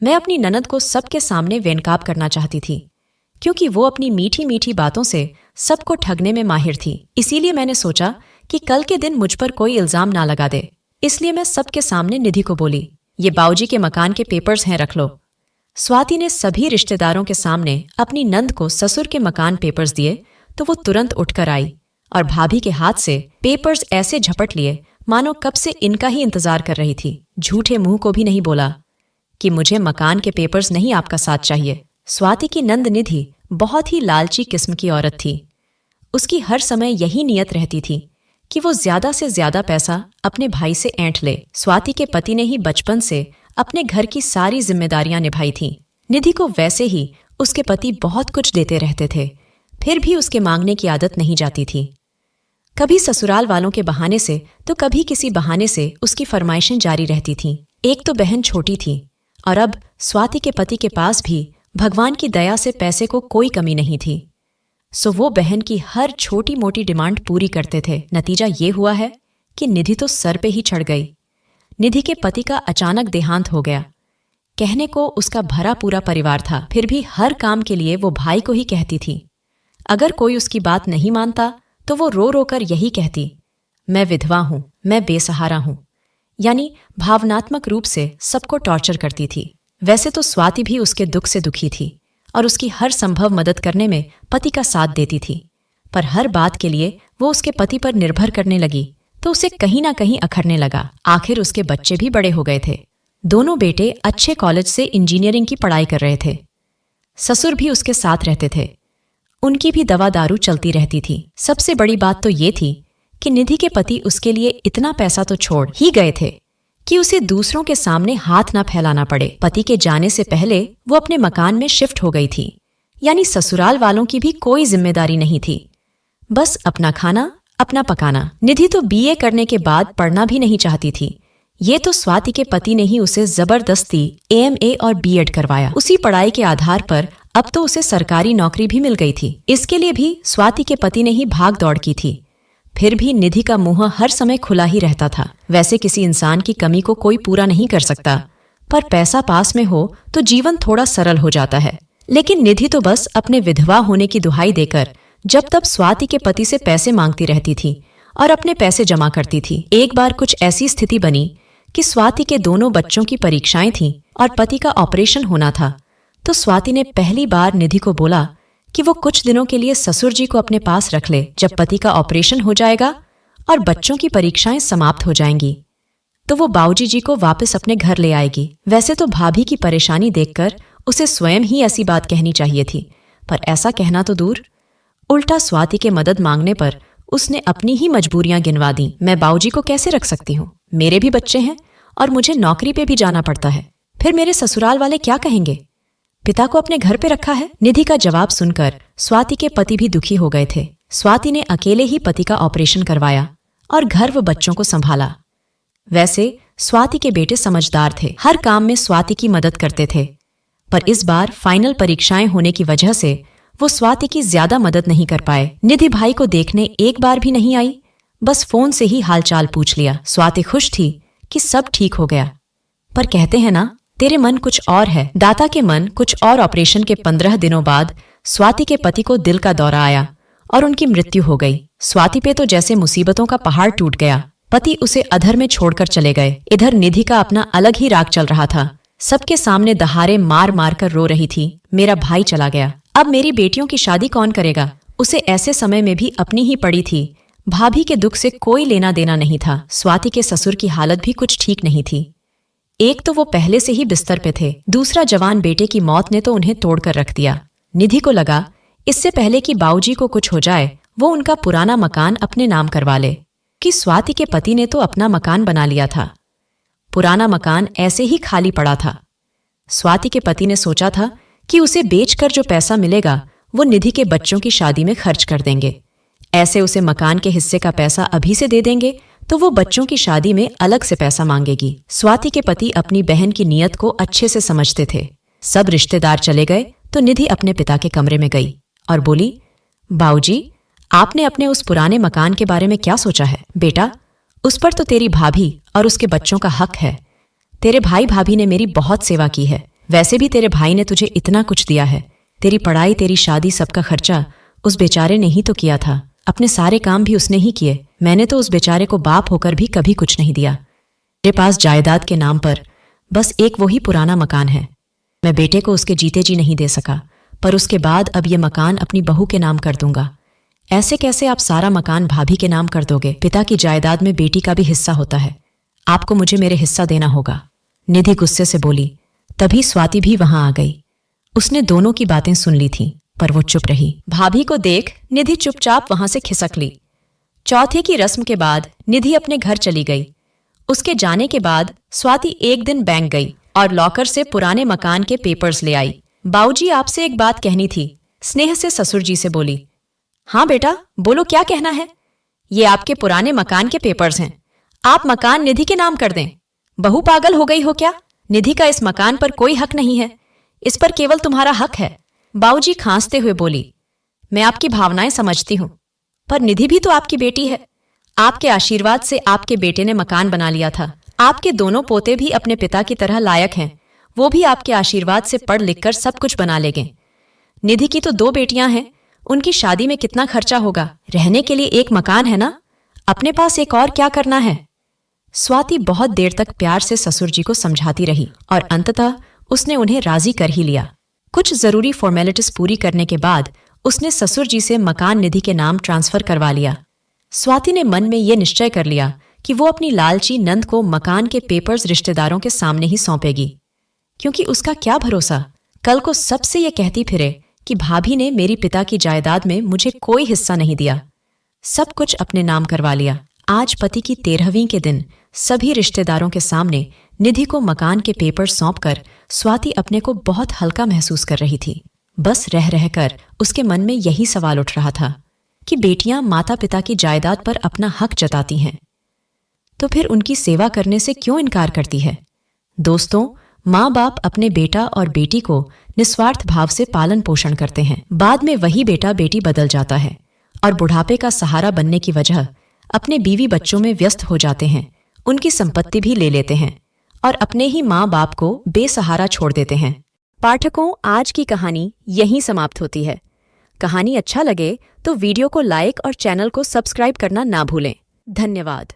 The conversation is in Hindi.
मैं अपनी ननद को सबके सामने बेनकाब करना चाहती थी, क्योंकि वो अपनी मीठी मीठी बातों से सबको ठगने में माहिर थी। इसीलिए मैंने सोचा कि कल के दिन मुझ पर कोई इल्जाम ना लगा दे। इसलिए मैं सबके सामने निधि को बोली, ये बाऊजी के मकान के पेपर्स हैं, रख लो। स्वाति ने सभी रिश्तेदारों के सामने अपनी नंद को ससुर के मकान पेपर्स दिए तो वो तुरंत उठकर आई और भाभी के हाथ से पेपर्स ऐसे झपट लिए मानो कब से इनका ही इंतजार कर रही थी। झूठे मुंह को भी नहीं बोला कि मुझे मकान के पेपर्स नहीं, आपका साथ चाहिए। स्वाति की नंद निधि बहुत ही लालची किस्म की औरत थी। उसकी हर समय यही नियत रहती थी कि वो ज्यादा से ज्यादा पैसा अपने भाई से ऐंठ ले। स्वाति के पति ने ही बचपन से अपने घर की सारी जिम्मेदारियां निभाई थीं। निधि को वैसे ही उसके पति बहुत कुछ देते रहते थे, फिर भी उसके मांगने की आदत नहीं जाती थी। कभी ससुराल वालों के बहाने से तो कभी किसी बहाने से उसकी फरमाइशें जारी रहती थीं। एक तो बहन छोटी थी और अब स्वाति के पति के पास भी भगवान की दया से पैसे को कोई कमी नहीं थी, सो वो बहन की हर छोटी मोटी डिमांड पूरी करते थे। नतीजा ये हुआ है कि निधि तो सर पे ही चढ़ गई। निधि के पति का अचानक देहांत हो गया। कहने को उसका भरा पूरा परिवार था, फिर भी हर काम के लिए वो भाई को ही कहती थी। अगर कोई उसकी बात नहीं मानता तो वो रो रो कर यही कहती, मैं विधवा हूं, मैं बेसहारा हूं, यानी भावनात्मक रूप से सबको टॉर्चर करती थी। वैसे तो स्वाति भी उसके दुख से दुखी थी और उसकी हर संभव मदद करने में पति का साथ देती थी, पर हर बात के लिए वो उसके पति पर निर्भर करने लगी तो उसे कहीं ना कहीं अखरने लगा। आखिर उसके बच्चे भी बड़े हो गए थे। दोनों बेटे अच्छे कॉलेज से इंजीनियरिंग की पढ़ाई कर रहे थे। ससुर भी उसके साथ रहते थे। उनकी भी दवा दारू चलती रहती थी। सबसे बड़ी बात तो ये थी कि निधि के पति उसके लिए इतना पैसा तो छोड़ ही गए थे कि उसे दूसरों के सामने हाथ ना फैलाना पड़े। पति के जाने से पहले वो अपने मकान में शिफ्ट हो गई थी, यानी ससुराल वालों की भी कोई जिम्मेदारी नहीं थी, बस अपना खाना अपना पकाना। निधि तो बीए करने के बाद पढ़ना भी नहीं चाहती थी। ये तो स्वाति के पति ने ही उसे जबरदस्ती एमए और बीएड करवाया। उसी पढ़ाई के आधार पर अब तो उसे सरकारी नौकरी भी मिल गई थी। इसके लिए भी स्वाति के पति ने ही भाग दौड़ की थी। फिर भी निधि का मुंह हर समय खुला ही रहता था। वैसे किसी इंसान की कमी को कोई पूरा नहीं कर सकता, पर पैसा पास में हो तो जीवन थोड़ा सरल हो जाता है। लेकिन निधि तो बस अपने विधवा होने की दुहाई देकर जब तब स्वाति के पति से पैसे मांगती रहती थी और अपने पैसे जमा करती थी। एक बार कुछ ऐसी स्थिति बनी कि स्वाति के दोनों बच्चों की परीक्षाएं थीं और पति का ऑपरेशन होना था, तो स्वाति ने पहली बार निधि को बोला कि वो कुछ दिनों के लिए ससुर जी को अपने पास रख ले। जब पति का ऑपरेशन हो जाएगा और बच्चों की परीक्षाएं समाप्त हो जाएंगी तो वो बाऊजी जी को वापस अपने घर ले आएगी। वैसे तो भाभी की परेशानी देखकर उसे स्वयं ही ऐसी बात कहनी चाहिए थी, पर ऐसा कहना तो दूर, उल्टा स्वाति के मदद मांगने पर उसने अपनी ही मजबूरियां गिनवा दी। मैं बाऊजी को कैसे रख सकती हूँ, मेरे भी बच्चे हैं और मुझे नौकरी पे भी जाना पड़ता है, फिर मेरे ससुराल वाले क्या कहेंगे, पिता को अपने घर पे रखा है। निधि का जवाब सुनकर स्वाति के पति भी दुखी हो गए थे। स्वाति ने अकेले ही पति का ऑपरेशन करवाया और घर व बच्चों को संभाला। वैसे स्वाति के बेटे समझदार थे, हर काम में स्वाति की मदद करते थे, पर इस बार फाइनल परीक्षाएं होने की वजह से वो स्वाति की ज्यादा मदद नहीं कर पाए। निधि भाई को देखने एक बार भी नहीं आई, बस फोन से ही हालचाल पूछ लिया। स्वाति खुश थी कि सब ठीक हो गया, पर कहते हैं ना, तेरे मन कुछ और है, दाता के मन कुछ और। ऑपरेशन के 15 दिनों बाद स्वाति के पति को दिल का दौरा आया और उनकी मृत्यु हो गई। स्वाति पे तो जैसे मुसीबतों का पहाड़ टूट गया। पति उसे अधर में छोड़कर चले गए। इधर निधि का अपना अलग ही राग चल रहा था। सबके सामने दहाड़े मार मार कर रो रही थी, मेरा भाई चला गया, अब मेरी बेटियों की शादी कौन करेगा। उसे ऐसे समय में भी अपनी ही पड़ी थी। भाभी के दुख से कोई लेना देना नहीं था। स्वाति के ससुर की हालत भी कुछ ठीक नहीं थी। एक तो वो पहले से ही बिस्तर पे थे, दूसरा जवान बेटे की मौत ने तो उन्हें तोड़कर रख दिया। निधि को लगा इससे पहले कि बाऊजी को कुछ हो जाए वो उनका पुराना मकान अपने नाम करवा ले, कि स्वाति के पति ने तो अपना मकान बना लिया था, पुराना मकान ऐसे ही खाली पड़ा था। स्वाति के पति ने सोचा था कि उसे बेचकर जो पैसा मिलेगा वो निधि के बच्चों की शादी में खर्च कर देंगे। ऐसे उसे मकान के हिस्से का पैसा अभी से दे देंगे तो वो बच्चों की शादी में अलग से पैसा मांगेगी। स्वाति के पति अपनी बहन की नीयत को अच्छे से समझते थे। सब रिश्तेदार चले गए तो निधि अपने पिता के कमरे में गई और बोली, बाऊजी, आपने अपने उस पुराने मकान के बारे में क्या सोचा है? बेटा, उस पर तो तेरी भाभी और उसके बच्चों का हक है। तेरे भाई भाभी ने मेरी बहुत सेवा की है, वैसे भी तेरे भाई ने तुझे इतना कुछ दिया है, तेरी पढ़ाई, तेरी शादी, सबका खर्चा उस बेचारे ने ही तो किया था। अपने सारे काम भी उसने ही किए। मैंने तो उस बेचारे को बाप होकर भी कभी कुछ नहीं दिया। मेरे पास जायदाद के नाम पर बस एक वही पुराना मकान है। मैं बेटे को उसके जीते जी नहीं दे सका, पर उसके बाद अब ये मकान अपनी बहू के नाम कर दूंगा। ऐसे कैसे आप सारा मकान भाभी के नाम कर दोगे? पिता की जायदाद में बेटी का भी हिस्सा होता है। आपको मुझे मेरे हिस्सा देना होगा। निधि गुस्से से बोली। तभी स्वाति भी वहां आ गई। उसने दोनों की बातें सुन ली थीं, पर वो चुप रही। भाभी को देख निधि चुपचाप वहां से खिसक ली। चौथे की रस्म के बाद निधि अपने घर चली गई। उसके जाने के बाद स्वाति एक दिन बैंक गई और लॉकर से पुराने मकान के पेपर्स ले आई। बाऊजी, आपसे एक बात कहनी थी, स्नेह से ससुर जी से बोली। हाँ बेटा, बोलो क्या कहना है? ये आपके पुराने मकान के पेपर्स हैं। आप मकान निधि के नाम कर दें। बहू पागल हो गई हो क्या? निधि का इस मकान पर कोई हक नहीं है, इस पर केवल तुम्हारा हक है। बाऊजी खांसते हुए बोली। मैं आपकी भावनाएं समझती हूं, पर निधि भी तो आपकी बेटी है। आपके आशीर्वाद से आपके बेटे ने मकान बना लिया था। आपके दोनों पोते भी अपने पिता की तरह लायक हैं। वो भी आपके आशीर्वाद से पढ़ लिख कर सब कुछ बना लेंगे। निधि की तो 2 बेटियां हैं, उनकी शादी में कितना खर्चा होगा? रहने के लिए एक मकान है ना, अपने पास एक और क्या करना है? स्वाति बहुत देर तक प्यार से ससुर जी को समझाती रही और अंततः उसने उन्हें राजी कर ही लिया। कुछ जरूरी फॉर्मेलिटीज पूरी करने के बाद उसने ससुर जी से मकान निधि के नाम ट्रांसफर करवा लिया। स्वाति ने मन में यह निश्चय कर लिया कि वो अपनी लालची नंद को मकान के पेपर्स रिश्तेदारों के सामने ही सौंपेगी, क्योंकि उसका क्या भरोसा, कल को सबसे ये कहती फिरे कि भाभी ने मेरी पिता की जायदाद में मुझे कोई हिस्सा नहीं दिया, सब कुछ अपने नाम करवा लिया। आज पति की 13वीं के दिन सभी रिश्तेदारों के सामने निधि को मकान के पेपर सौंपकर स्वाति अपने को बहुत हल्का महसूस कर रही थी। बस रह रहकर उसके मन में यही सवाल उठ रहा था कि बेटियां माता पिता की जायदाद पर अपना हक जताती हैं, तो फिर उनकी सेवा करने से क्यों इनकार करती है? दोस्तों, माँ बाप अपने बेटा और बेटी को निस्वार्थ भाव से पालन पोषण करते हैं। बाद में वही बेटा बेटी बदल जाता है और बुढ़ापे का सहारा बनने की वजह अपने बीवी बच्चों में व्यस्त हो जाते हैं, उनकी संपत्ति भी ले लेते हैं और अपने ही माँ बाप को बेसहारा छोड़ देते हैं। पाठकों, आज की कहानी यहीं समाप्त होती है। कहानी अच्छा लगे तो वीडियो को लाइक और चैनल को सब्सक्राइब करना ना भूलें। धन्यवाद।